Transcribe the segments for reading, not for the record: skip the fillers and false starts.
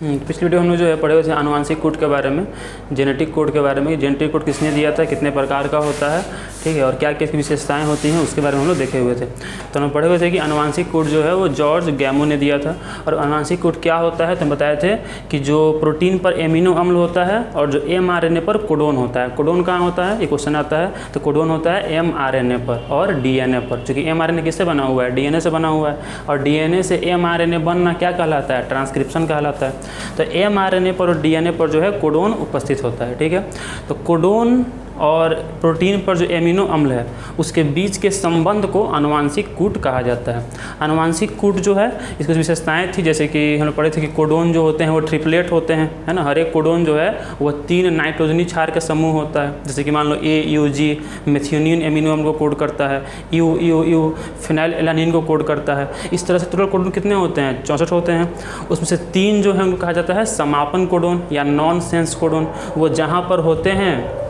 पिछली वीडियो हम लोग जो है पढ़े हुए थे आनुवांशिक कोड के बारे में, जेनेटिक कोड के बारे में। जेनेटिक कोड किसने दिया था, कितने प्रकार का होता है, ठीक है, और क्या क्या विशेषताएं होती हैं, उसके बारे में हम लोग देखे हुए थे। तो हम पढ़े हुए थे कि आनुवांशिक कोड जो है वो जॉर्ज गैमो ने दिया था। और आनुवांशिक कोड क्या होता है तो हम बताए थे कि जो प्रोटीन पर एमिनो अम्ल होता है और जो mRNA पर कोडोन होता है। कोडोन कहाँ होता है, ये क्वेश्चन आता है, तो कोडोन होता है mRNA पर और DNA पर। चूँकि mRNA किससे बना हुआ है, DNA से बना हुआ है, और DNA से mRNA बनना क्या कहलाता है, ट्रांसक्रिप्शन कहलाता है। तो mRNA पर और DNA पर जो है कोडोन उपस्थित होता है, ठीक है। तो कोडोन और प्रोटीन पर जो एमिनो अम्ल है उसके बीच के संबंध को आनुवांशिक कूट कहा जाता है। आनुवांशिक कूट जो है इसकी कुछ विशेषताएं थी, जैसे कि हम लोग पढ़े थे कि कोडोन जो होते हैं वो ट्रिपलेट होते हैं, है ना। हर एक कोडोन जो है वो 3 नाइट्रोजनी क्षार का समूह होता है। जैसे कि मान लो AUG मेथियोनिन एमिनो अम्ल को कोड करता है, U फिनाइल एलानिन को कोड करता है। इस तरह से टोटल कोडोन कितने होते हैं, 64 होते हैं। उसमें से 3 जो है उनको कहा जाता है समापन कोडोन या नॉन सेंस कोडोन। वो जहाँ पर होते हैं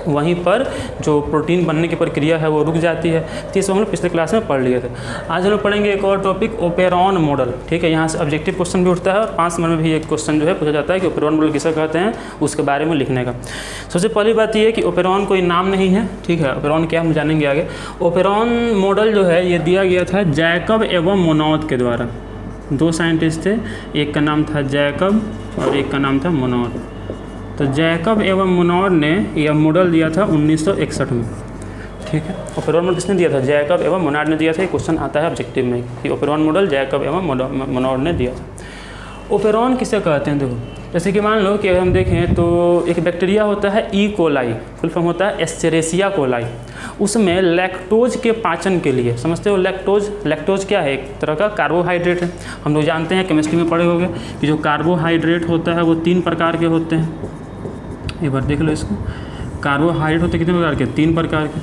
वहीं पर जो प्रोटीन बनने की प्रक्रिया है वो रुक जाती है। तो इसको हम लोग पिछले क्लास में पढ़ लिए थे। आज हम लोग पढ़ेंगे एक और टॉपिक, ओपेरॉन मॉडल, ठीक है। यहाँ से ऑब्जेक्टिव क्वेश्चन भी उठता है और 5 नंबर में भी एक क्वेश्चन जो है पूछा जाता है कि ओपेरॉन मॉडल किसे कहते हैं, उसके बारे में लिखने का। सबसे पहली बात ये है कि ओपेरॉन कोई नाम नहीं है, ठीक है। ओपेरॉन क्या हम जानेंगे आगे। ओपेरॉन मॉडल जो है ये दिया गया था जैकब एवं मोनॉद के द्वारा। 2 साइंटिस्ट थे, एक का नाम था जैकब और एक का नाम था मोनॉद। तो जैकब एवं मोनॉड ने यह मॉडल दिया था 1961 में, ठीक है। ओपेरॉन मॉडल किसने दिया था, जैकब एवं मोनॉड ने दिया था। क्वेश्चन आता है ऑब्जेक्टिव में कि ओपेरॉन मॉडल जैकब एवं मोनॉड ने दिया था। ओपेरॉन किसे कहते हैं, देखो जैसे कि मान लो कि अगर हम देखें तो एक बैक्टीरिया होता है ई कोलाई, फुल फॉर्म होता है एस्चेरेसिया कोलाई। उसमें लैक्टोज के पाचन के लिए, समझते हो लैक्टोज क्या है, एक तरह का कार्बोहाइड्रेट है। हम लोग जानते हैं, केमिस्ट्री में पढ़े होंगे कि जो कार्बोहाइड्रेट होता है वो 3 प्रकार के होते हैं। एक बार देख लो इसको, कार्बोहाइड्रेट होते कितने प्रकार के, 3 प्रकार के।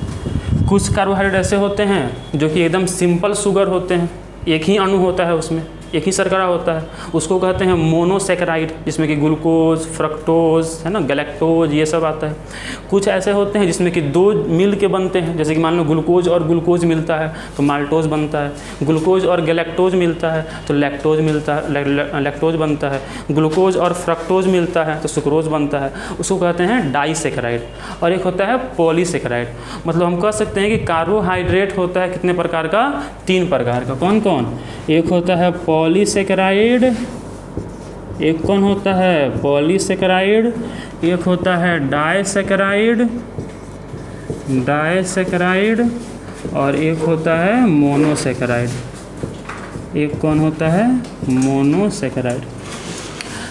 कुछ कार्बोहाइड्रेट ऐसे होते हैं जो कि एकदम सिंपल शुगर होते हैं, एक ही अणु होता है उसमें, एक ही शर्करा होता है, उसको कहते हैं मोनोसैकेराइड, जिसमें कि ग्लूकोज, फ्रक्टोज, है ना, गैलेक्टोज, ये सब आता है। कुछ ऐसे होते हैं जिसमें कि 2 मिल के बनते हैं, जैसे कि मान लो ग्लूकोज और ग्लूकोज मिलता है तो माल्टोज बनता है, ग्लूकोज और गैलेक्टोज मिलता है तो लैक्टोज मिलता है, लैक्टोज बनता है, ग्लूकोज और फ्रक्टोज मिलता है तो सुक्रोज बनता है, उसको कहते हैं डाइसैकेराइड। और एक होता है पॉलीसैकेराइड। मतलब हम कह सकते हैं कि कार्बोहाइड्रेट होता है कितने प्रकार का, 3 प्रकार का। कौन कौन, एक होता है पॉलीसैकेराइड, एक कौन होता है पॉलीसैकेराइड, एक होता है डाइसैकेराइड और एक होता है मोनोसैकेराइड। एक कौन होता है, मोनोसैकेराइड।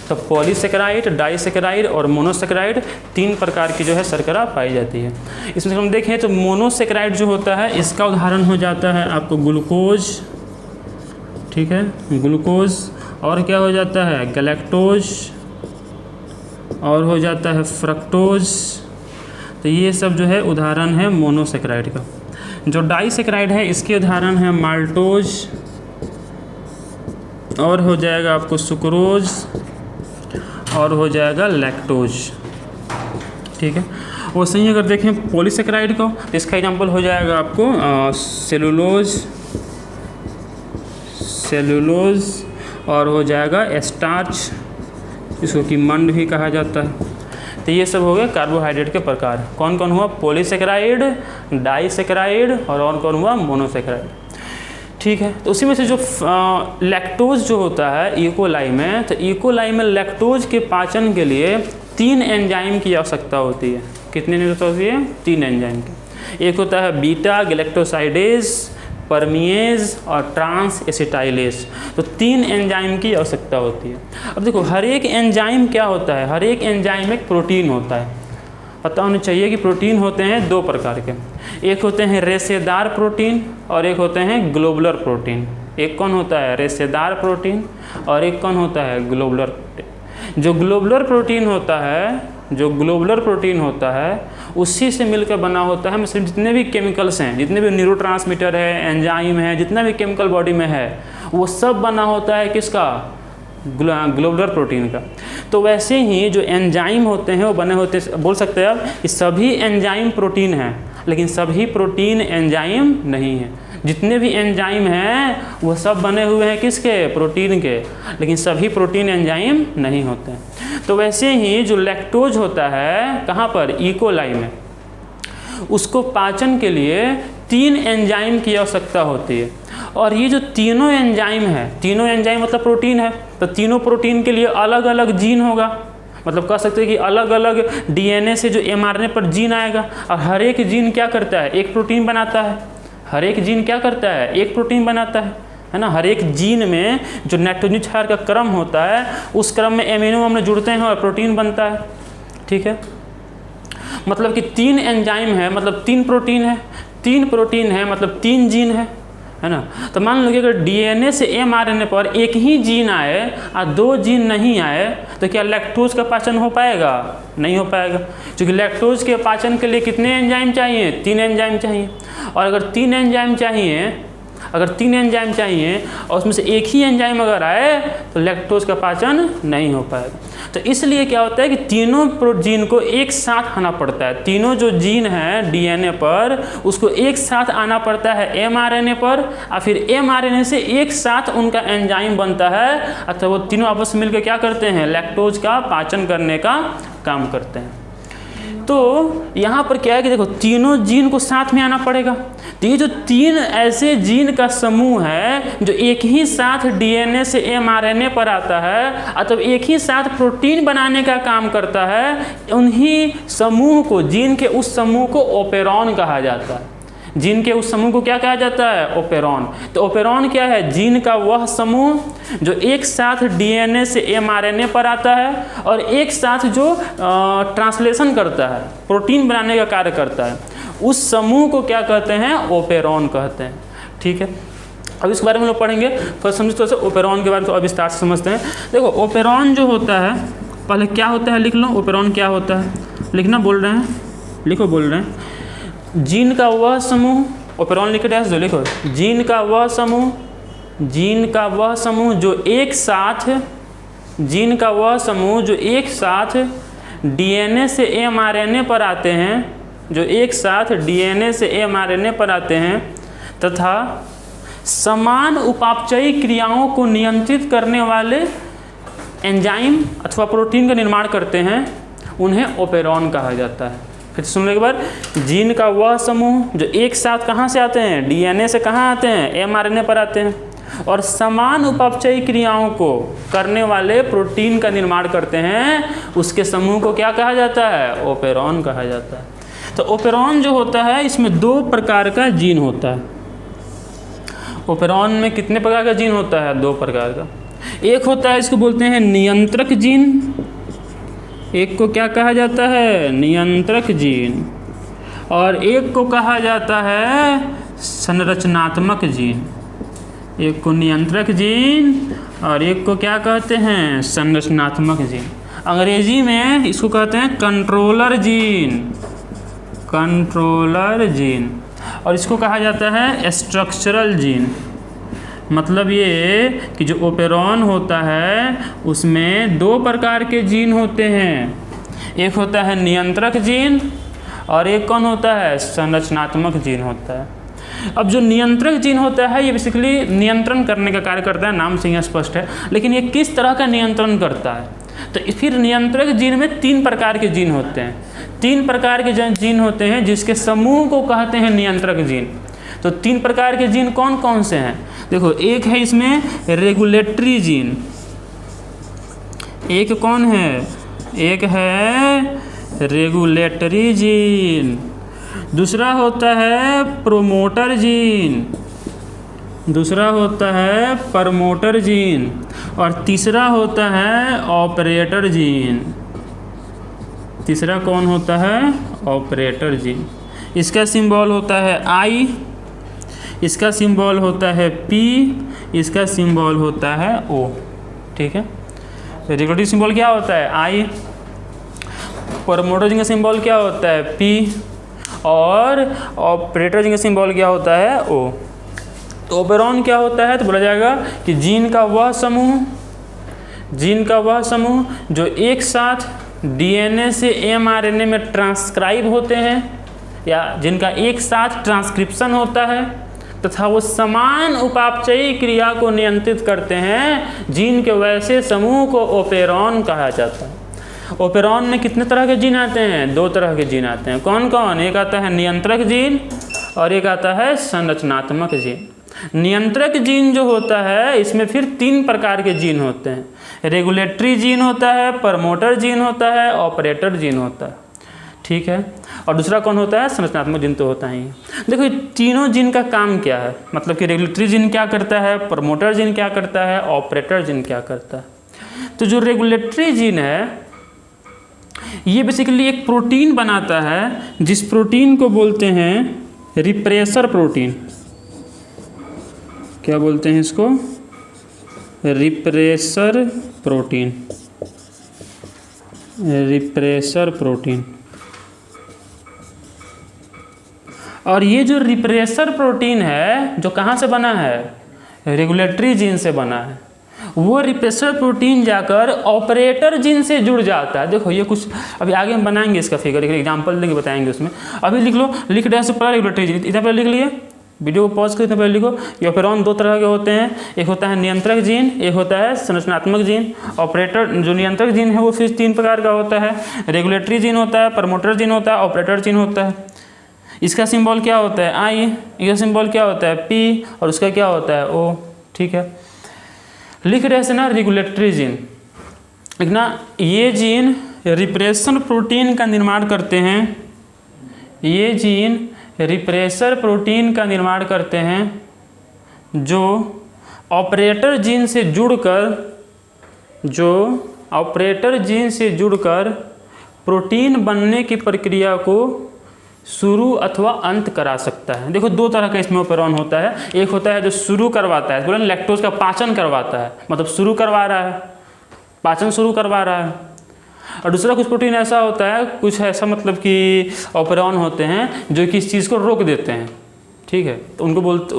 तो पॉलीसैकेराइड, डाइसैकेराइड और मोनोसैकेराइड 3 प्रकार की जो है शर्करा पाई जाती है। इसमें हम देखें तो मोनोसैकेराइड जो होता है इसका उदाहरण हो जाता है आपको ग्लूकोज, ठीक है, ग्लूकोज, और क्या हो जाता है गैलेक्टोज, और हो जाता है फ्रक्टोज। तो ये सब जो है उदाहरण है मोनोसैकेराइड का। जो डाइसैकेराइड है इसके उदाहरण है माल्टोज, और हो जाएगा आपको सुक्रोज, और हो जाएगा लैक्टोज, ठीक है। वैसे ही अगर देखें पॉलीसैकेराइड को तो इसका एग्जाम्पल हो जाएगा आपको सेलुलोज, और हो जाएगा स्टार्च, जिसको कि मंड भी कहा जाता है। तो ये सब हो गए कार्बोहाइड्रेट के प्रकार। कौन कौन हुआ, पॉलीसैकेराइड, डाइसैकेराइड और कौन हुआ, मोनोसैकेराइड, ठीक है। तो उसी में से जो लैक्टोज जो होता है ई कोलाई में, तो ई कोलाई में लैक्टोज के पाचन के लिए 3 एंजाइम की आवश्यकता होती है। कितने आवश्यकता होती है, 3 एंजाइम की। एक होता है बीटा गैलेक्टोसाइडेज, परमिएज और ट्रांस एसिटाइलेज। तो 3 एंजाइम की आवश्यकता होती है। अब देखो हर एक एंजाइम क्या होता है, हर एक एंजाइम एक प्रोटीन होता है। पता होना चाहिए कि प्रोटीन होते हैं 2 प्रकार के, एक होते हैं रेशेदार प्रोटीन और एक होते हैं ग्लोबुलर प्रोटीन। एक कौन होता है, रेशेदार प्रोटीन, और एक कौन होता है, ग्लोबुलर प्रोटीन। जो ग्लोबुलर प्रोटीन होता है उसी से मिलकर बना होता है, मतलब जितने भी केमिकल्स हैं, जितने भी न्यूरोट्रांसमीटर है, एंजाइम है, जितना भी केमिकल बॉडी में है वो सब बना होता है किसका, ग्लोबुलर प्रोटीन का। तो वैसे ही जो एंजाइम होते हैं वो बने होते हैं, बोल सकते हैं आप कि सभी एंजाइम प्रोटीन हैं लेकिन सभी प्रोटीन एंजाइम नहीं है। जितने भी एंजाइम हैं वो सब बने हुए हैं किसके? प्रोटीन के, लेकिन सभी प्रोटीन एंजाइम नहीं होते हैं। तो वैसे ही जो लैक्टोज होता है कहाँ पर? ई कोलाई में, उसको पाचन के लिए 3 एंजाइम की आवश्यकता होती है। और ये जो तीनों एंजाइम है, तीनों एंजाइम मतलब प्रोटीन है, तो तीनों प्रोटीन के लिए अलग अलग जीन होगा। मतलब कह सकते हैं कि अलग अलग डीएनए से जो एमआरएनए पर जीन आएगा, और हर एक जीन क्या करता है? एक प्रोटीन बनाता है। हर एक जीन क्या करता है? एक प्रोटीन बनाता है ना। हर एक जीन में जो नाइट्रोजन क्षार का क्रम होता है, उस क्रम में एमिनो अम्ल जुड़ते हैं और प्रोटीन बनता है। ठीक है, मतलब कि 3 एंजाइम है मतलब 3 प्रोटीन है, 3 प्रोटीन है मतलब 3 जीन है ना। तो मान लो कि अगर डीएनए से एमआरएनए पर एक ही जीन आए और 2 जीन नहीं आए, तो क्या लैक्टोज का पाचन हो पाएगा? नहीं हो पाएगा, क्योंकि लैक्टोज के पाचन के लिए कितने एंजाइम चाहिए? 3 एंजाइम चाहिए। और अगर 3 एंजाइम चाहिए और उसमें से एक ही एंजाइम अगर आए तो लैक्टोज का पाचन नहीं हो पाएगा। तो इसलिए क्या होता है कि तीनों जीन को एक साथ आना पड़ता है। तीनों जो जीन हैं डीएनए पर, उसको एक साथ आना पड़ता है एमआरएनए पर, और फिर एमआरएनए से एक साथ उनका एंजाइम बनता है, अथवा वो तीनों आपस में मिलकर क्या करते हैं? लैक्टोज का पाचन करने का काम करते हैं। तो यहाँ पर क्या है कि देखो, तीनों जीन को साथ में आना पड़ेगा। तो ये जो 3 ऐसे जीन का समूह है जो एक ही साथ डीएनए से एमआरएनए पर आता है, अथवा एक ही साथ प्रोटीन बनाने का काम करता है, उन्हीं समूह को, जीन के उस समूह को ओपेरॉन कहा जाता है। जीन के उस समूह को क्या कहा जाता है? ओपेरॉन। तो ओपेरॉन क्या है? जीन का वह समूह जो एक साथ डीएनए से एमआरएनए पर आता है और एक साथ जो ट्रांसलेशन करता है, प्रोटीन बनाने का कार्य करता है, उस समूह को क्या कहते हैं? ओपेरॉन कहते हैं। ठीक है, अब इसके बारे में हम लोग पढ़ेंगे। फर्स्ट समझते हैं ओपेरॉन के बारे में, तो अब विस्तार से समझते हैं। देखो, ओपेरॉन जो होता है, पहले क्या होता है लिख लो। ओपेरॉन क्या होता है? लिखना बोल रहे हैं, लिखो बोल रहे हैं। जीन का वह समूह, ओपेरॉन लिख के दो, लिखो। जीन का वह समूह, जीन का वह समूह जो एक साथ, जीन का वह समूह जो एक साथ डीएनए से एमआरएनए पर आते हैं, जो एक साथ डीएनए से एमआरएनए पर आते हैं तथा समान उपापचयी क्रियाओं को नियंत्रित करने वाले एंजाइम अथवा प्रोटीन का निर्माण करते हैं, उन्हें ओपेरॉन कहा जाता है। फिर सुनने के बाद, जीन का वह समूह जो एक साथ कहाँ से आते हैं? डीएनए से कहाँ आते हैं? एमआरएनए पर आते हैं, और समान उपापचयी क्रियाओं को करने वाले प्रोटीन का निर्माण करते हैं, उसके समूह को क्या कहा जाता है? ओपेरॉन कहा जाता है। तो ओपेरॉन जो होता है, इसमें 2 प्रकार का जीन होता है। ओपेरॉन में कितने प्रकार का जीन होता है? 2 प्रकार का। एक होता है, इसको बोलते हैं नियंत्रक जीन। एक को क्या कहा जाता है? नियंत्रक जीन। और एक को कहा जाता है संरचनात्मक जीन। एक को नियंत्रक जीन और एक को क्या कहते हैं? संरचनात्मक जीन। अंग्रेजी में इसको कहते हैं कंट्रोलर जीन, कंट्रोलर जीन। और इसको कहा जाता है स्ट्रक्चरल जीन। मतलब ये कि जो ओपेरॉन होता है उसमें 2 प्रकार के जीन होते हैं। एक होता है नियंत्रक जीन और एक कौन होता है? संरचनात्मक जीन होता है। अब जो नियंत्रक जीन होता है ये बेसिकली नियंत्रण करने का कार्य करता है, नाम से ही स्पष्ट है। लेकिन ये किस तरह का नियंत्रण करता है? तो फिर नियंत्रक जीन में 3 प्रकार के जीन होते हैं। 3 प्रकार के जीन होते हैं जिसके समूह को कहते हैं नियंत्रक जीन। तो 3 प्रकार के जीन कौन कौन से हैं? देखो, एक है इसमें रेगुलेटरी जीन। एक कौन है? एक है रेगुलेटरी जीन। दूसरा होता है प्रोमोटर जीन। दूसरा होता है प्रमोटर जीन। और तीसरा होता है ऑपरेटर जीन। तीसरा कौन होता है? Operator gene. इसका सिंबल होता है आई, इसका सिंबल होता है पी, इसका सिंबल होता है ओ। ठीक है, रेगुलेटरी सिंबल क्या होता है? आई। प्रमोटर जीन का सिंबल क्या होता है? पी। और ऑपरेटर जीन का सिंबल क्या होता है? ओ। तो ओपेरॉन क्या होता है? तो बोला जाएगा कि जीन का वह समूह, जीन का वह समूह जो एक साथ डीएनए से एमआरएनए में ट्रांसक्राइब होते हैं, या जिनका एक साथ ट्रांसक्रिप्शन होता है, तथा वो समान उपापचयी क्रिया को नियंत्रित करते हैं। जीन के वैसे समूह को ओपेरॉन कहा जाता है। ओपेरॉन में कितने तरह के जीन आते हैं? 2 तरह के जीन आते हैं। कौन कौन? एक आता है नियंत्रक जीन और एक आता है संरचनात्मक जीन। नियंत्रक जीन जो होता है इसमें फिर 3 प्रकार के जीन होते हैं। रेगुलेटरी जीन होता है, प्रमोटर जीन होता है, ऑपरेटर जीन होता है। ठीक है। और दूसरा कौन होता है? संरचनात्मक जीन तो होता ही है। देखो तीनों जीन का काम क्या है, मतलब कि रेगुलेटरी जीन क्या करता है, प्रमोटर जीन क्या करता है, ऑपरेटर जीन क्या करता है। तो जो रेगुलेटरी जीन है ये बेसिकली एक प्रोटीन बनाता है जिस प्रोटीन को बोलते हैं रिप्रेसर प्रोटीन। क्या बोलते हैं इसको? Repressor protein. Repressor protein. और ये जो रिप्रेसर प्रोटीन है जो कहाँ से बना है? रेगुलेटरी जीन से बना है। वो रिप्रेसर प्रोटीन जाकर ऑपरेटर जीन से जुड़ जाता है। देखो ये कुछ अभी आगे हम बनाएंगे इसका फिगर, एक एग्जांपल देंगे, बताएंगे उसमें। अभी लिख लो, लिख रहे हैं पहले रेगुलेटरी जीन, इतना पहले लिख लिए, वीडियो को पॉज कर इतना पहले लिखो। ये ओपेरॉन 2 तरह के होते हैं, एक होता है नियंत्रक जीन, एक होता है संरचनात्मक जीन। ऑपरेटर जो नियंत्रक जीन है वो फिर 3 प्रकार का होता है। रेगुलेटरी जीन होता है, प्रमोटर जीन होता है, ऑपरेटर जीन होता है। इसका सिंबल क्या होता है? आई। इसका सिंबल क्या होता है? पी। और उसका क्या होता है? ओ। ठीक है। लिख रहे हैं ना रेगुलेटरी जीन, लिखना ये जीन रिप्रेसर प्रोटीन का निर्माण करते हैं। ये जीन रिप्रेसर प्रोटीन का निर्माण करते हैं जो ऑपरेटर जीन से जुड़कर प्रोटीन बनने की प्रक्रिया को शुरू अथवा अंत करा सकता है। देखो 2 तरह का इसमें ओपेरॉन होता है। एक होता है जो शुरू करवाता है, बोले लैक्टोज का पाचन करवाता है, मतलब शुरू करवा रहा है, पाचन शुरू करवा रहा है। और दूसरा कुछ प्रोटीन ऐसा होता है, कुछ ऐसा मतलब कि ओपेरॉन होते हैं जो कि इस चीज़ को रोक देते हैं। ठीक है। तो उनको बोलते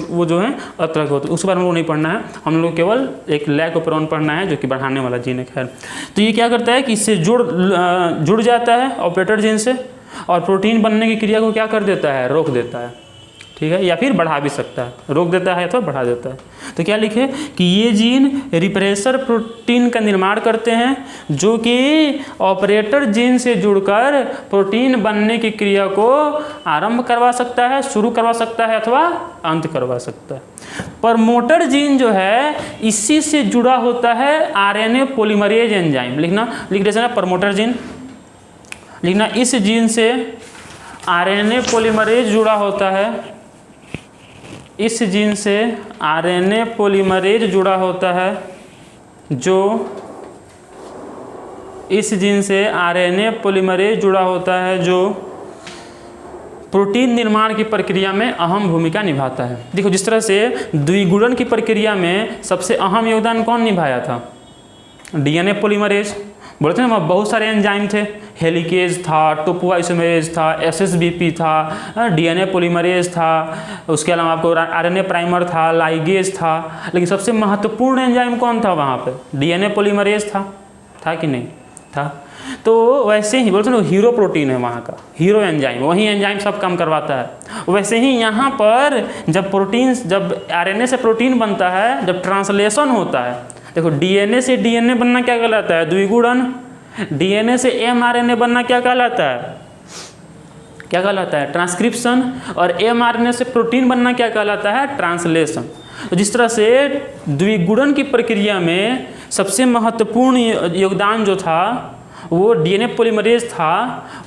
वो जो है अलग तरह के होते हैं, उसके बारे में नहीं पढ़ना है हम लोग, केवल एक लैक ओपेरॉन पढ़ना है जो कि बढ़ाने वाला जीन है। खैर, तो ये क्या करता है कि इससे जुड़ जाता है ऑपरेटर जीन से और प्रोटीन बनने की क्रिया को क्या कर देता है? रोक देता है। ठीक है। या फिर बढ़ा भी सकता है, रोक देता है अथवा बढ़ा देता है। तो क्या लिखे कि ये जीन रिप्रेसर प्रोटीन का निर्माण करते हैं जो कि ऑपरेटर जीन से जुड़कर प्रोटीन बनने की क्रिया को आरंभ करवा सकता है, शुरू करवा सकता है अथवा अंत करवा सकता है। प्रमोटर जीन जो है इसी से जुड़ा होता है आरएनए पॉलीमरेज एंजाइम। लिखना, लिख देते हैं प्रमोटर जीन, लिखना इस जीन से आरएनए पॉलीमरेज जुड़ा होता है। इस जीन से आरएनए पॉलीमरेज जुड़ा होता है जो इस जीन से आरएनए पॉलीमरेज जुड़ा होता है जो प्रोटीन निर्माण की प्रक्रिया में अहम भूमिका निभाता है। देखो जिस तरह से द्विगुणन की प्रक्रिया में सबसे अहम योगदान कौन निभाया था? DNA polymerase. बोलते हैं ना बहुत सारे एंजाइम थे, हेलिकेज था, टोपोआइसोमेरेज था, एसएसबीपी था, डीएनए पॉलीमरेज था, उसके अलावा आपको आरएनए प्राइमर था, लाइगेज था, लेकिन सबसे महत्वपूर्ण एंजाइम कौन था वहाँ पे? डीएनए पॉलीमरेज था कि नहीं था? तो वैसे ही बोलते हैं ना हीरो प्रोटीन है वहाँ का, हीरो एंजाइम, वही एंजाइम सब काम करवाता है। वैसे ही यहाँ पर जब आरएनए से प्रोटीन बनता है, जब ट्रांसलेशन होता है, देखो डीएनए से डीएनए बनना क्या कहलाता है? द्विगुणन। डीएनए से एमआरएनए बनना क्या कहलाता है? क्या कहलाता है? ट्रांसक्रिप्शन। और एमआरएनए से प्रोटीन बनना क्या कहलाता है? ट्रांसलेशन। तो जिस तरह से द्विगुणन की प्रक्रिया में सबसे महत्वपूर्ण योगदान जो था वो डीएनए पॉलीमरेज था,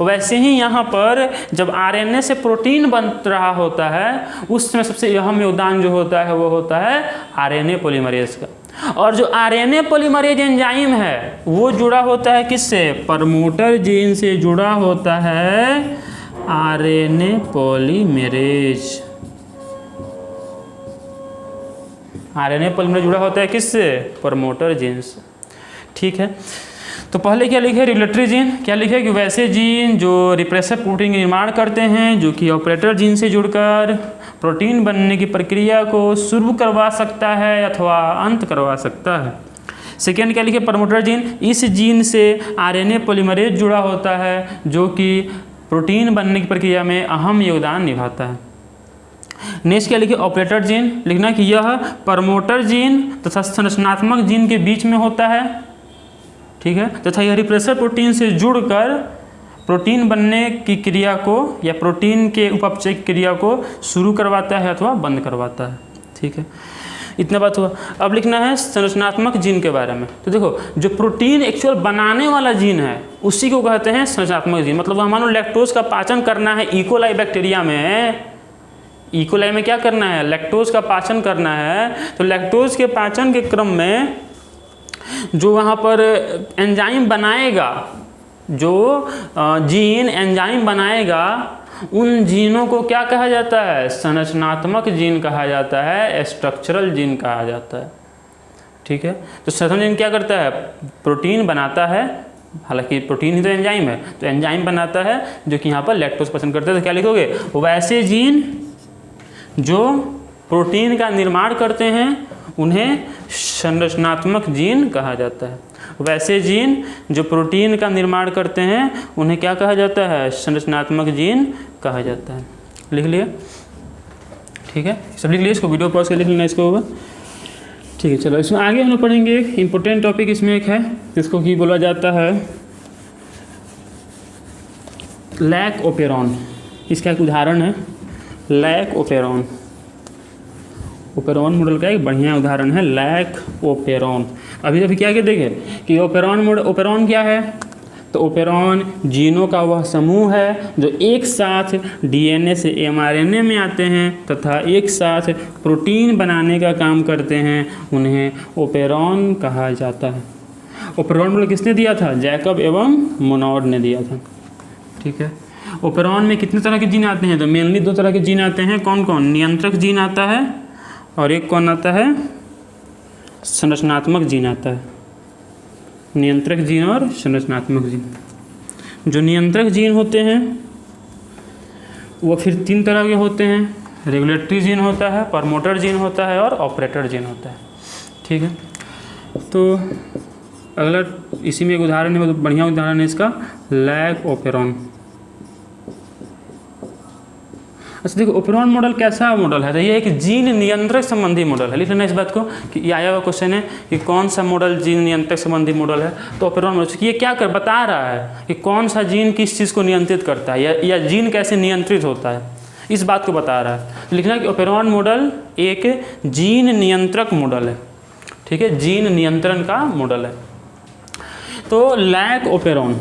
वैसे ही यहाँ पर जब आरएनए से प्रोटीन बन रहा होता है उस समय सबसे अहम योगदान जो होता है वो होता है आरएनए पॉलीमरेज का। और जो आरएनए पॉलीमरेज एंजाइम है वो जुड़ा होता है किससे? प्रमोटर जीन से जुड़ा होता है आरएनए पॉलीमरेज। आरएनए पॉलीमरेज जुड़ा होता है किससे? प्रमोटर जीन से। ठीक है। तो पहले क्या लिखे? Regulatory gene. क्या लिखे कि वैसे जीन जो रिप्रेसर प्रोटीन का निर्माण करते हैं जो कि ऑपरेटर जीन से जुड़कर प्रोटीन बनने की प्रक्रिया को शुरू करवा सकता है अथवा अंत करवा सकता है। सेकेंड क्या लिखे? Promoter gene. इस जीन से आरएनए पॉलीमरेज जुड़ा होता है जो कि प्रोटीन बनने की प्रक्रिया में अहम योगदान निभाता है। नेक्स्ट क्या लिखे, ऑपरेटर जीन लिखना कि यह प्रमोटर जीन तथा संरचनात्मक जीन के बीच में होता है, ठीक है, तथा यह रिप्रेसर प्रोटीन से जुड़कर प्रोटीन बनने की क्रिया को या प्रोटीन के उपचय क्रिया को शुरू करवाता है अथवा बंद करवाता है, ठीक है, इतना बात हुआ। अब लिखना है संरचनात्मक जीन के बारे में। तो देखो जो प्रोटीन एक्चुअल बनाने वाला जीन है उसी को कहते हैं संरचनात्मक जीन। मतलब मान लो लैक्टोज का पाचन करना है इकोलाई बैक्टीरिया में, इकोलाई में क्या करना है, लैक्टोज का पाचन करना है, तो लैक्टोज के पाचन के क्रम में जो वहाँ पर एंजाइम बनाएगा, जो जीन एंजाइम बनाएगा, उन जीनों को क्या कहा जाता है, संरचनात्मक जीन कहा जाता है, स्ट्रक्चरल जीन कहा जाता है, ठीक है। तो संरचनात्मक जीन क्या करता है, प्रोटीन बनाता है, हालांकि प्रोटीन ही तो एंजाइम है, तो एंजाइम बनाता है जो कि यहाँ पर लैक्टोज पसंद करते हैं। तो क्या लिखोगे, वैसे जीन जो प्रोटीन का निर्माण करते हैं उन्हें संरचनात्मक जीन कहा जाता है। वैसे जीन जो प्रोटीन का निर्माण करते हैं उन्हें क्या कहा जाता है, संरचनात्मक जीन कहा जाता है। लिख लिया, ठीक है, सब लिख लिया, इसको वीडियो पॉज कर लिख लेना इसको होगा, ठीक है। चलो इसमें आगे हम लोग पढ़ेंगे एक इम्पोर्टेंट टॉपिक, इसमें एक है जिसको कि बोला जाता है लैक ओपेरॉन। इसका एक उदाहरण है लैक ओपेरॉन। ओपेरॉन मॉडल का एक बढ़िया उदाहरण है लैक ओपेरॉन। अभी क्या क्या देखें कि ओपेरॉन क्या है, तो ओपेरॉन जीनों का वह समूह है जो एक साथ डीएनए से एमआरएनए में आते हैं तथा एक साथ प्रोटीन बनाने का काम करते हैं, उन्हें ओपेरॉन कहा जाता है। ओपेरॉन मॉडल किसने दिया था, जैकब एवं मोनोड ने दिया था, ठीक है। ओपेरॉन में कितने तरह के जीन आते हैं, तो मेनली 2 तरह के जीन आते हैं। कौन कौन, नियंत्रक जीन आता है और एक कौन आता है, संरचनात्मक जीन आता है। नियंत्रक जीन और संरचनात्मक जीन। जो नियंत्रक जीन होते हैं वो फिर 3 तरह के होते हैं, रेगुलेटरी जीन होता है, प्रमोटर जीन होता है और ऑपरेटर जीन होता है, ठीक है। तो अगला इसी में एक उदाहरण है, बहुत बढ़िया उदाहरण है इसका, लैक ओपेरॉन। अच्छा देखो ओपेरॉन मॉडल कैसा मॉडल है, तो ये एक जीन नियंत्रक संबंधी मॉडल है। लिख लेना इस बात को कि ये आया हुआ क्वेश्चन है कि कौन सा मॉडल जीन नियंत्रक संबंधी मॉडल है, तो ओपेरॉन मॉडल ये क्या कर बता रहा है कि कौन सा जीन किस चीज़ को नियंत्रित करता है या जीन कैसे नियंत्रित होता है, इस बात को बता रहा है। तो लिखना कि ओपेरॉन मॉडल एक जीन नियंत्रक मॉडल है, ठीक है, जीन नियंत्रण का मॉडल है। तो लैक ओपेरॉन,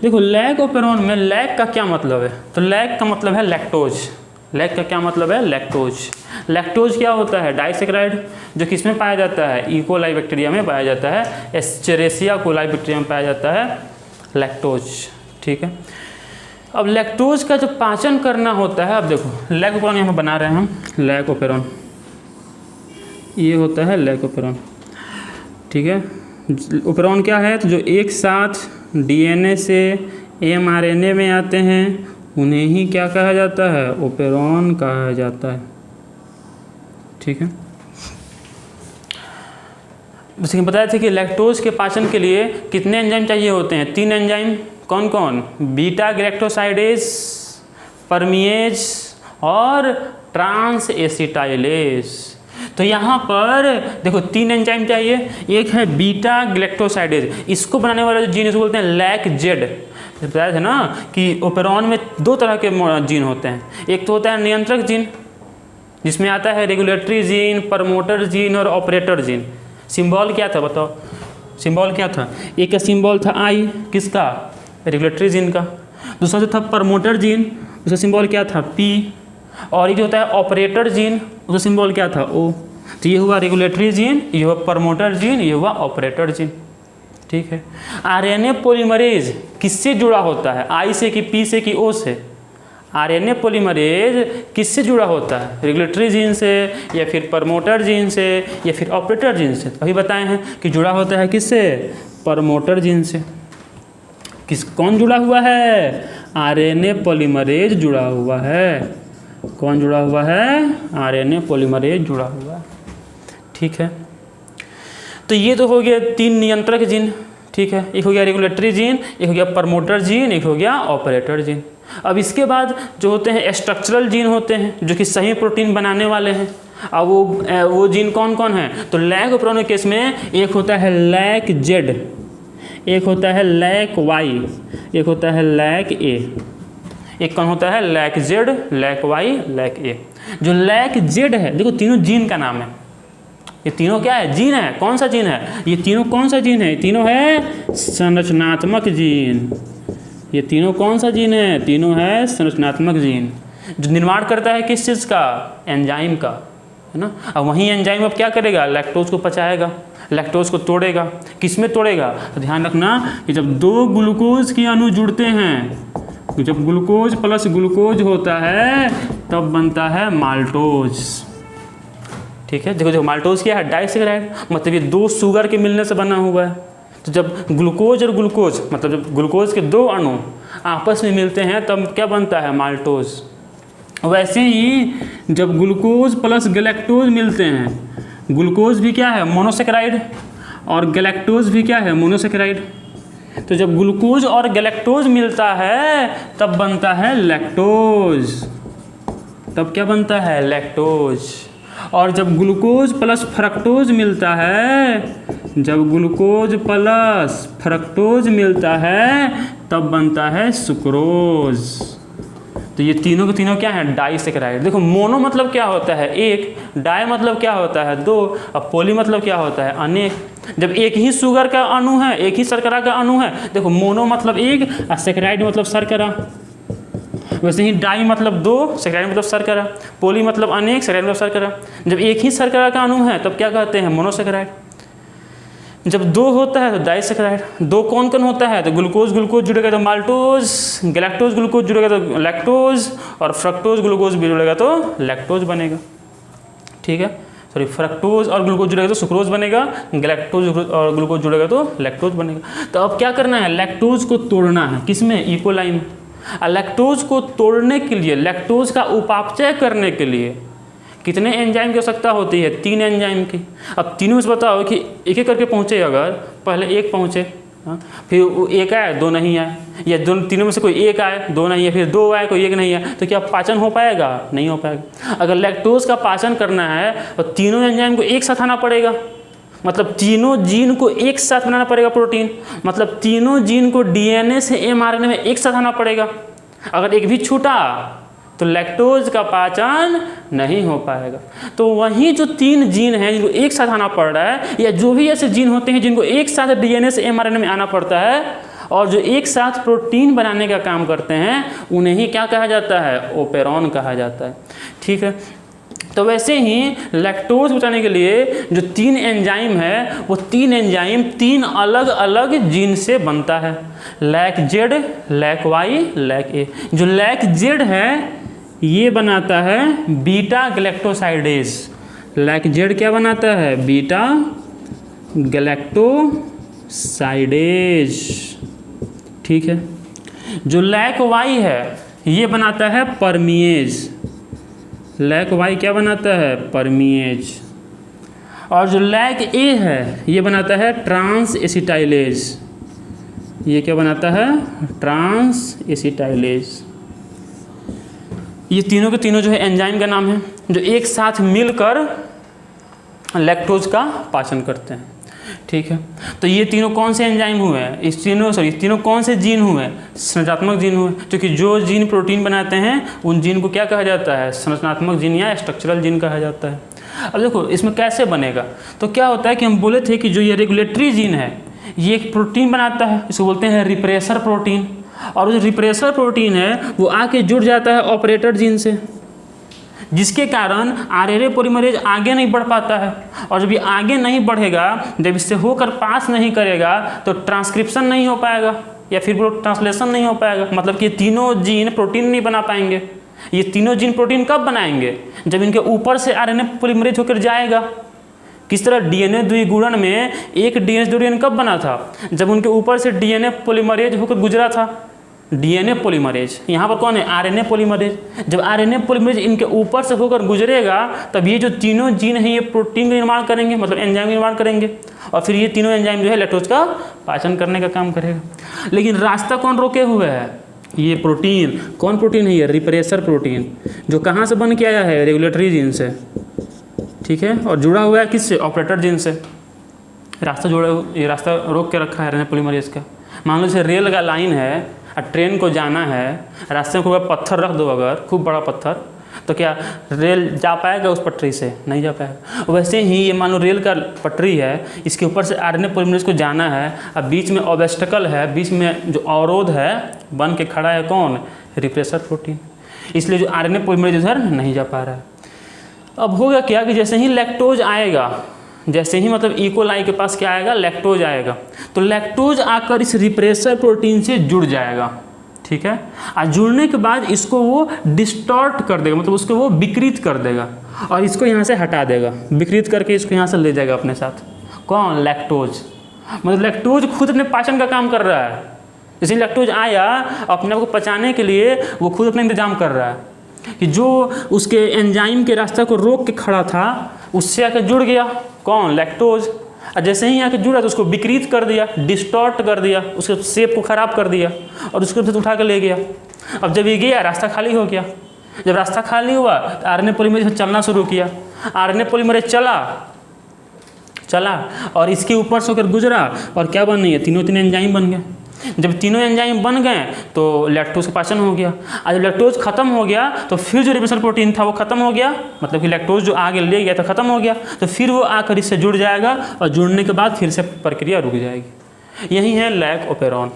देखो लैक ओपेरॉन में लैक का क्या मतलब है, तो लैक का मतलब है लैक्टोज। लैक का क्या मतलब है, लैक्टोज। लैक्टोज क्या होता है, डाइसेक्राइड, जो किसमें पाया जाता है, इकोलाई बैक्टीरिया में पाया जाता है, एस्चेरेसिया कोलाई बैक्टीरिया में पाया जाता है लैक्टोज, ठीक है। अब लैक्टोज का जो पाचन करना होता है, अब देखो लैक ओपेरॉन यहाँ बना रहे हैं हम, लैक ओपेरॉन, ये होता है लैक ओपेरॉन, ठीक है। ओपेरॉन क्या है, तो जो एक साथ डीएनए से एमआरएनए में आते हैं उन्हें ही क्या कहा जाता है, ओपेरॉन कहा जाता है, ठीक है। जैसे कि बताया था कि लैक्टोज के पाचन के लिए कितने एंजाइम चाहिए होते हैं, 3 एंजाइम। कौन कौन, बीटा गैलेक्टोसाइडेज, परमिएज और ट्रांस एसिटाइलेज। तो यहाँ पर देखो 3 एंजाइम चाहिए, एक है बीटा ग्लैक्टोसाइडेज, इसको बनाने वाला जो जीन इसको बोलते हैं लैक जेड। बताया था ना कि ओपेरॉन में 2 तरह के जीन होते हैं, एक तो होता है नियंत्रक जीन जिसमें आता है रेगुलेटरी जीन, प्रमोटर जीन और ऑपरेटर जीन। सिंबल क्या था बताओ, सिंबल क्या था, एक का सिंबल था आई, किसका, रेगुलेटरी जीन का। दूसरा जो था प्रमोटर जीन, उसका सिंबल क्या था, पी। और ये जो होता है ऑपरेटर जीन, उसका सिंबल क्या था, ओ। तो ये हुआ रेगुलेटरी जीन, ये हुआ प्रमोटर जीन, ये हुआ ऑपरेटर जीन, ठीक है। आरएनए पॉलीमरेज किससे जुड़ा होता है, आई से कि पी से कि ओ से। आरएनए पॉलीमरेज किससे जुड़ा होता है, रेगुलेटरी जीन से या फिर प्रमोटर जीन से या फिर ऑपरेटर जीन से। अभी बताए हैं कि जुड़ा होता है किससे, प्रमोटर जीन से। कौन जुड़ा हुआ है, आरएनए पॉलीमरेज जुड़ा हुआ है। कौन जुड़ा हुआ है, आरएनए पॉलीमरेज जुड़ा हुआ है, ठीक है। तो ये तो हो गया 3 नियंत्रक जीन, ठीक है, एक हो गया रेगुलेटरी जीन, एक हो गया प्रमोटर जीन, एक हो गया ऑपरेटर जीन। अब इसके बाद जो होते हैं स्ट्रक्चरल जीन होते हैं, जो कि सही प्रोटीन बनाने वाले हैं। अब वो जीन कौन कौन है? तो लैक ओपेरॉन के केस में एक होता है लैक जेड, एक होता है लैक वाई, एक होता है लैक ए। एक कौन होता है? Lac Z, lac Y, lac A. जो लैक जेड है, देखो तीनों जीन का नाम है, ये तीनों क्या है? जीन है। कौन सा जीन है? ये तीनों कौन सा जीन है? तीनों है संरचनात्मक जीन। ये तीनों कौन सा जीन है? तीनों है संरचनात्मक जीन, जो निर्माण करता है किस चीज़ का? एंजाइम का, है ना। अब वही एंजाइम अब क्या करेगा? लैक्टोज को पचाएगा, लैक्टोज को तोड़ेगा। किस में तोड़ेगा? तो ध्यान रखना कि जब दो ग्लूकोज के अणु जुड़ते हैं, तो जब ग्लूकोज प्लस ग्लूकोज होता है तब बनता है माल्टोज। ठीक है, देखो माल्टोज क्या है? डाइसैकेराइड, मतलब ये दो शुगर के मिलने से बना हुआ है। तो जब ग्लूकोज और ग्लूकोज, मतलब जब ग्लूकोज के दो अणु आपस में मिलते हैं तब क्या बनता है? माल्टोज। वैसे ही जब ग्लूकोज प्लस गैलेक्टोज मिलते हैं, ग्लूकोज भी क्या है? मोनोसेकेराइड, और गैलेक्टोज भी क्या है? मोनोसेकेराइड। तो जब ग्लूकोज और गैलेक्टोज मिलता है तब बनता है लैक्टोज। तब क्या बनता है? लैक्टोज। और जब ग्लूकोज प्लस फ्रक्टोज मिलता है, जब ग्लूकोज प्लस फ्रक्टोज मिलता है तब बनता है सुक्रोज। तो ये तीनों के तीनों क्या है? डाइसैकेराइड। देखो मोनो मतलब क्या होता है? एक, डाई मतलब क्या होता है? दो, अब पोली मतलब क्या होता है? अनेक। जब एक ही शुगर का अणु है, एक ही शर्करा का अणु है, देखो मोनो मतलब एक और सेकेराइड मतलब शर्करा। वैसे ही डाई मतलब दो, सेकेराइड मतलब शर्करा, पोली मतलब अनेक, सेकेराइड मतलब शर्करा। जब एक ही शर्करा का अणु है तब क्या कहते हैं? मोनोसेकेराइड। जब दो होता है तो डाइसैकेराइड। दो कौन कौन होता है? तो ग्लूकोज ग्लूकोज जुड़ेगा तो माल्टोज, गैलेक्टोज ग्लूकोज जुड़ेगा तो लैक्टोज, और फ्रक्टोज ग्लूकोज भी जुड़ेगा तो लैक्टोज बनेगा। ठीक है, सॉरी, फ्रक्टोज और ग्लूकोज जुड़ेगा तो सुक्रोज बनेगा, गैलेक्टोज और ग्लूकोज जुड़ेगा तो लैक्टोज बनेगा। तो अब क्या करना है? लैक्टोज को तोड़ना है। किसमें? इकोलाई में। लैक्टोज को तोड़ने के लिए, लैक्टोज का उपापचय करने के लिए कितने एंजाइम की आवश्यकता होती है? 3 एंजाइम की। अब तीनों से बताओ कि एक एक करके पहुँचे, अगर पहले एक पहुँचे, फिर एक आए दो नहीं आए, या दोनों तीनों में से कोई एक आए दो नहीं है, फिर दो आए कोई एक नहीं आए, तो क्या पाचन हो पाएगा? नहीं हो पाएगा। अगर लैक्टोज का पाचन करना है तो तीनों एंजाइम को एक साथ आना पड़ेगा, मतलब तीनों जीन को एक साथ बनाना पड़ेगा प्रोटीन, मतलब तीनों जीन को डीएनए से एमआरएनए में एक साथ आना पड़ेगा। अगर एक भी छूटा तो लैक्टोज का पाचन नहीं हो पाएगा। तो वहीं जो 3 जीन हैं जिनको एक साथ आना पड़ रहा है, या जो भी ऐसे जीन होते हैं जिनको एक साथ डीएनए से एमआरएनए में आना पड़ता है और जो एक साथ प्रोटीन बनाने का काम करते हैं, उन्हें ही क्या कहा जाता है? ओपेरॉन कहा जाता है। ठीक है, तो वैसे ही लैक्टोज बचाने के लिए जो 3 एंजाइम है, वो 3 एंजाइम 3 अलग अलग जीन से बनता है। Lac Z, lac Y, lac A. जो लैक जेड है ये बनाता है बीटा गैलेक्टोसाइडेज। लैक जेड क्या बनाता है? Beta galactosidase. ठीक है, जो लैक वाई है ये बनाता है परमिएज। लैक वाई क्या बनाता है? परमिएज। और जो लैक ए है ये बनाता है ट्रांस एसिटाइलेज। ये क्या बनाता है? Transacetylase. ये तीनों के तीनों जो है एंजाइम का नाम है, जो एक साथ मिलकर लैक्टोज का पाचन करते हैं। ठीक है, तो ये तीनों कौन से एंजाइम हुए हैं? इस तीनों कौन से जीन हुए? संरचनात्मक जीन हुए, क्योंकि जो जीन प्रोटीन बनाते हैं उन जीन को क्या कहा जाता है? संरचनात्मक जीन या स्ट्रक्चरल जीन कहा जाता है। अब देखो इसमें कैसे बनेगा। तो क्या होता है कि हम बोले थे कि जो ये रेगुलेटरी जीन है ये एक प्रोटीन बनाता है, इसको बोलते हैं रिप्रेसर प्रोटीन। और जो रिप्रेसर प्रोटीन है वो आके जुड़ जाता है ऑपरेटर जीन से, जिसके कारण आरएनए पॉलीमरेज आगे नहीं बढ़ पाता है। और जब ये आगे नहीं बढ़ेगा, जब इससे होकर पास नहीं करेगा तो ट्रांसक्रिप्शन नहीं हो पाएगा या फिर ट्रांसलेशन नहीं हो पाएगा, मतलब कि तीनों जीन प्रोटीन नहीं बना पाएंगे। ये तीनों जीन प्रोटीन कब बनाएंगे? जब इनके ऊपर से आरएनए पॉलीमरेज होकर जाएगा। किस तरह? डीएनए द्विगुणन में एक डीएनए डीएनए कब बना था? जब उनके ऊपर से डीएनए पॉलीमरेज होकर गुजरा था। डीएनए पॉलीमरेज, यहाँ पर कौन है? RNA polymerase. जब आरएनए पॉलीमरेज इनके ऊपर से होकर गुजरेगा तब ये जो तीनों जीन हैं ये प्रोटीन का निर्माण करेंगे, मतलब एंजाइम का निर्माण करेंगे। और फिर ये तीनों एंजाइम जो है लैक्टोज का पाचन करने का काम करेगा। लेकिन रास्ता कौन रोके हुए है? ये प्रोटीन। कौन प्रोटीन है? ये रिप्रेसर प्रोटीन, जो कहाँ से बन के आया है? रेगुलेटरी जीन से, ठीक है, और जुड़ा हुआ है किससे? ऑपरेटर जीन से। रास्ता ये रास्ता रोक के रखा है आरएनए पॉलीमरेज का। मान लो जैसे रेल का लाइन है और ट्रेन को जाना है, रास्ते में कोई पत्थर रख दो अगर, खूब बड़ा पत्थर, तो क्या रेल जा पाएगा उस पटरी से? नहीं जा पाएगा। वैसे ही ये मान लो रेल का पटरी है, इसके ऊपर से आरएनए पॉलीमरेज को जाना है, अब बीच में ऑब्स्टेकल है, बीच में जो अवरोध है बन के खड़ा है कौन? Repressor protein. इसलिए जो आरएनए पॉलीमरेज उधर नहीं जा पा रहा है। अब होगा क्या कि जैसे ही लैक्टोज आएगा, जैसे ही मतलब इकोलाई के पास क्या आएगा? लैक्टोज आएगा, तो लैक्टोज आकर इस रिप्रेसर प्रोटीन से जुड़ जाएगा, ठीक है। और जुड़ने के बाद इसको वो डिस्टॉर्ट कर देगा, मतलब उसको वो विकृत कर देगा और इसको यहाँ से हटा देगा, विकृत करके इसको यहाँ से ले जाएगा अपने साथ। कौन? लैक्टोज। मतलब लैक्टोज खुद अपने पाचन का काम कर रहा है। जैसे लैक्टोज आया, अपने आप को पचाने के लिए वो खुद अपना इंतजाम कर रहा है कि जो उसके एंजाइम के रास्ते को रोक के खड़ा था उससे आकर जुड़ गया। कौन? लैक्टोज। और जैसे ही आके जुड़ा तो उसको विकृत कर दिया, डिस्टॉर्ट कर दिया, उसके शेप को ख़राब कर दिया और उसको फिर उठा कर ले गया। अब जब ये गया, रास्ता खाली हो गया। जब रास्ता खाली हुआ तो आरएनए पॉलीमरेज चलना शुरू किया। आरएनए पॉलीमरेज चला और इसके ऊपर से होकर गुजरा और क्या बन गई है? तीनों एंजाइम बन गए। जब तीनों एंजाइम बन गए तो लैक्टोज का पाचन हो गया। और जब लैक्टोज खत्म हो गया तो फिर जो रिप्रेसर प्रोटीन था वो खत्म हो गया, मतलब कि लैक्टोज जो आगे ले गया था खत्म हो गया, तो फिर वो आकर इससे जुड़ जाएगा और जुड़ने के बाद फिर से प्रक्रिया रुक जाएगी। यही है लैक ओपेरॉन।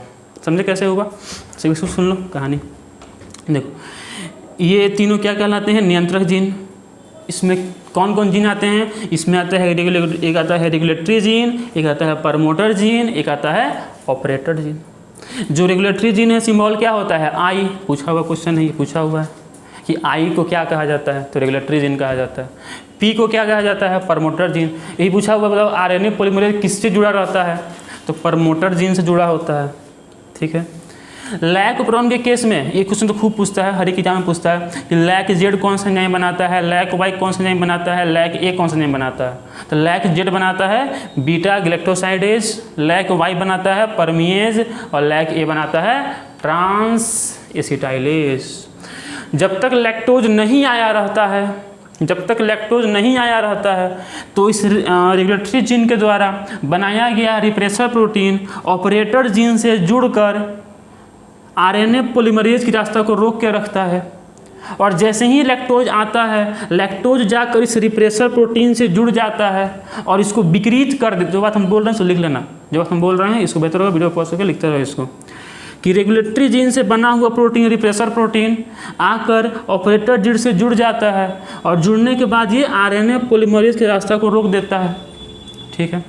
समझे कैसे होगा? सभी सुन लो कहानी। देखो, ये तीनों क्या कहलाते हैं? नियंत्रक जीन। इसमें कौन कौन जीन आते हैं? इसमें आता है एक आता है रेगुलेटरी जीन, एक आता है प्रमोटर जीन, एक आता है ऑपरेटर जीन। जो रेगुलेटरी जीन है, सिंबल क्या होता है? आई। पूछा हुआ क्वेश्चन है, ये पूछा हुआ है कि आई को क्या कहा जाता है? तो रेगुलेटरी जीन कहा जाता है। पी को क्या कहा जाता है? Promoter gene. यही पूछा हुआ, मतलब आरएनए पॉलीमरेज किससे जुड़ा रहता है? तो प्रमोटर जीन से जुड़ा होता है, ठीक है। लैक ओपेरॉन के केस में ये क्वेश्चन तो खूब पूछता है, हर एक एग्जाम में पूछता है कि लैक जेड कौन सा एंजाइम बनाता है, लैक वाई कौन सा एंजाइम बनाता है, लैक ए कौन सा एंजाइम बनाता है। तो लैक जेड बनाता है बीटा ग्लैक्टोसाइडेज, लैक वाई बनाता है परमिएज और लैक ए बनाता है ट्रांस एसिटाइलेज। जब तक लैक्टोज नहीं आया रहता है, तो इस रेगुलेटरी जीन के द्वारा बनाया गया रिप्रेसर प्रोटीन ऑपरेटर जीन से जुड़कर आरएनए पॉलीमरेज की रास्ता को रोक के रखता है। और जैसे ही लैक्टोज आता है, लैक्टोज जाकर इस रिप्रेसर प्रोटीन से जुड़ जाता है और इसको विकृत कर दे। जो बात हम बोल रहे हैं उसको लिख लेना, जो बात हम बोल रहे हैं इसको बेहतर होगा वीडियो पॉज करके लिखते रहो इसको, कि रेगुलेटरी जीन से बना हुआ प्रोटीन, रिप्रेसर प्रोटीन आकर ऑपरेटर जीन से जुड़ जाता है और जुड़ने के बाद ये आरएनए पॉलीमरेज के रास्ता को रोक देता है, ठीक है।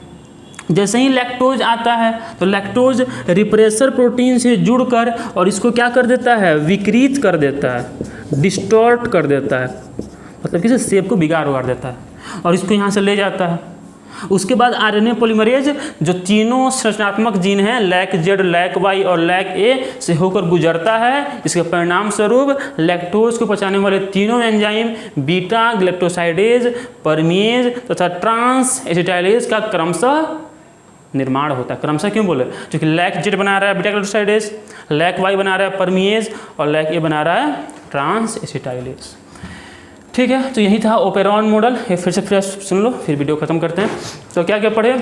जैसे ही लैक्टोज आता है तो लैक्टोज रिप्रेसर प्रोटीन से जुड़कर और इसको क्या कर देता है? विकृत कर देता है, डिस्टॉर्ट कर देता है, मतलब किसी शेप को बिगाड़ देता है और इसको यहाँ से ले जाता है। उसके बाद आरएनए पॉलीमरेज जो तीनों संरचनात्मक जीन हैं, लैक जेड, लैक वाई और लैक ए से होकर गुजरता है। इसके परिणाम स्वरूप लैक्टोज को पचाने वाले तीनों एंजाइम बीटा ग्लैक्टोसाइडेज, परमिएज तथा ट्रांस एसिटाइलेज का क्रमशः निर्माण होता है। क्रमशः क्यों बोले? क्योंकि लैक जेड बना रहा है बीटा ग्लैक्टोसाइडेज, लैक वाई बना रहा है परमिएज और लैक ए बना रहा है ट्रांस एसिटाइलेज, ठीक है। तो यही था ओपेरॉन मॉडल। ये फिर से सुन लो, फिर वीडियो खत्म करते हैं। तो क्या क्या पढ़े?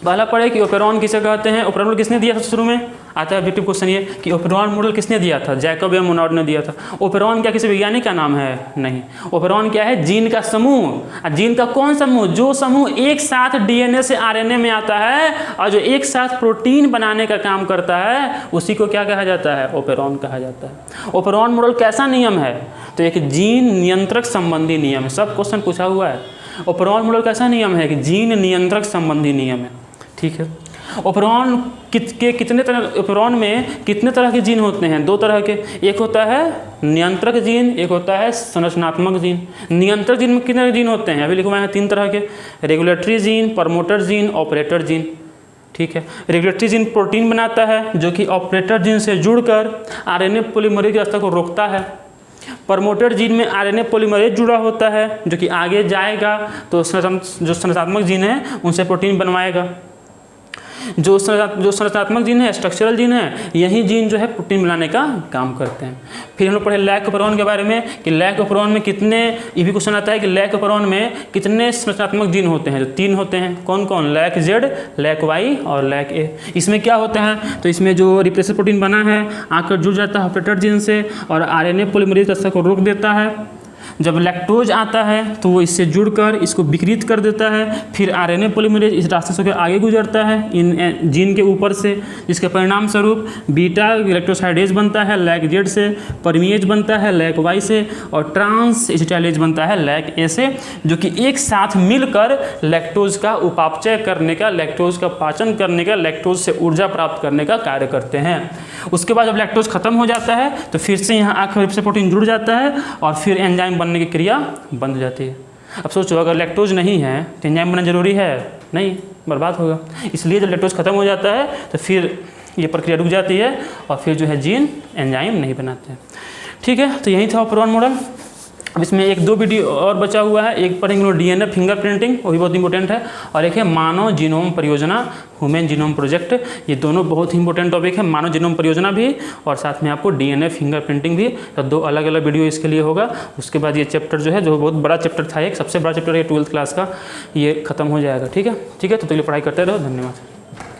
पहला पढ़े कि ओपेरॉन किसे कहते हैं। ओपेरॉन मॉडल किसने दिया था? शुरू में आता है ऑब्जेक्टिव क्वेश्चन ये कि ओपेरॉन मॉडल किसने दिया था? जैकब एम मोनॉड ने दिया था। ओपेरॉन क्या किसी वैज्ञानिक का नाम है? नहीं। ओपेरॉन क्या है? जीन का समूह। जीन का कौन समूह? जो समूह एक साथ डीएनए से आरएनए में आता है और जो एक साथ प्रोटीन बनाने का काम करता है, उसी को क्या कहा जाता है? ओपेरॉन कहा जाता है। ओपेरॉन मॉडल कैसा नियम है? तो एक जीन नियंत्रक संबंधी नियम है। सब क्वेश्चन पूछा हुआ है। ओपेरॉन मॉडल कैसा नियम है? कि जीन नियंत्रक संबंधी नियम है, ठीक है। ओपेरॉन के कितने तरह, ओपेरॉन में कितने तरह के जीन होते हैं? दो तरह के। एक होता है नियंत्रक जीन, एक होता है संरचनात्मक जीन। नियंत्रक जीन में कितने जीन होते हैं? अभी लिखवा है 3 तरह के, regulatory gene, promoter gene, operator gene, ठीक है। रेगुलेटरी जीन प्रोटीन बनाता है जो कि ऑपरेटर जीन से जुड़कर आरएनए पॉलीमरेज के रास्ते को रोकता है। प्रमोटेड जीन में आरएनए पॉलीमरेज जुड़ा होता है जो कि आगे जाएगा तो जो संरचनात्मक जीन है उनसे प्रोटीन बनवाएगा। जो संरचनात्मक जीन है, स्ट्रक्चरल जीन है, यही जीन जो है प्रोटीन बनाने का काम करते हैं। फिर हम लोग पढ़े लैक ऑपरॉन के बारे में कि लैक ऑपरॉन में कितने, ये भी क्वेश्चन आता है कि लैक ऑपरॉन में कितने संरचनात्मक जीन होते हैं, जो 3 होते हैं। कौन कौन? लैक जेड, लैक वाई और लैक ए। इसमें क्या होता है, तो इसमें जो रिप्रेसर प्रोटीन बना है आकर जुड़ जाता है ऑपरेटर जीन से और आरएनए पॉलीमरेज रास्ता को रोक देता है। जब लैक्टोज आता है तो वो इससे जुड़कर इसको विकृत कर देता है, फिर आरएनए पॉलीमरेज इस रास्ते से होकर आगे गुजरता है इन जीन के ऊपर से, जिसके परिणाम स्वरूप बीटा गैलेक्टोसाइडेज बनता है लैक जेड से, परमीएज बनता है लैक वाई से और ट्रांस एसिटाइलेज बनता है लैक ए से, जो कि एक साथ मिलकर लैक्टोज का उपापचय करने का, लैक्टोज का पाचन करने का, लैक्टोज से ऊर्जा प्राप्त करने का कार्य करते हैं। उसके बाद जब लैक्टोज खत्म हो जाता है तो फिर से यहाँ आकर रिप्रेसर प्रोटीन जुड़ जाता है और फिर एंजाइम बनने की क्रिया बंद हो जाती है। अब सोचो अगर लैक्टोज नहीं है तो एंजाइम बनना जरूरी है? नहीं, बर्बाद होगा। इसलिए जब लैक्टोज खत्म हो जाता है तो फिर ये प्रक्रिया रुक जाती है और फिर जो है जीन एंजाइम नहीं बनाते हैं। ठीक है, तो यही था ऑपरॉन मॉडल। अब इसमें 1-2 वीडियो और बचा हुआ है। एक पढ़ेंगे डीएनए फिंगरप्रिंटिंग, वो भी बहुत इंपॉर्टेंट है, और एक है मानव जीनोम परियोजना, ह्यूमन जीनोम प्रोजेक्ट। ये दोनों बहुत ही इंपॉर्टेंट टॉपिक है, मानव जीनोम परियोजना भी और साथ में आपको डीएनए फिंगरप्रिंटिंग भी। तो 2 अलग अलग वीडियो इसके लिए होगा। उसके बाद ये चैप्टर जो है, जो बहुत बड़ा चैप्टर था, एक सबसे बड़ा चैप्टर है 12th क्लास का, ये खत्म हो जाएगा। ठीक है, तो पढ़ाई करते रहो। धन्यवाद।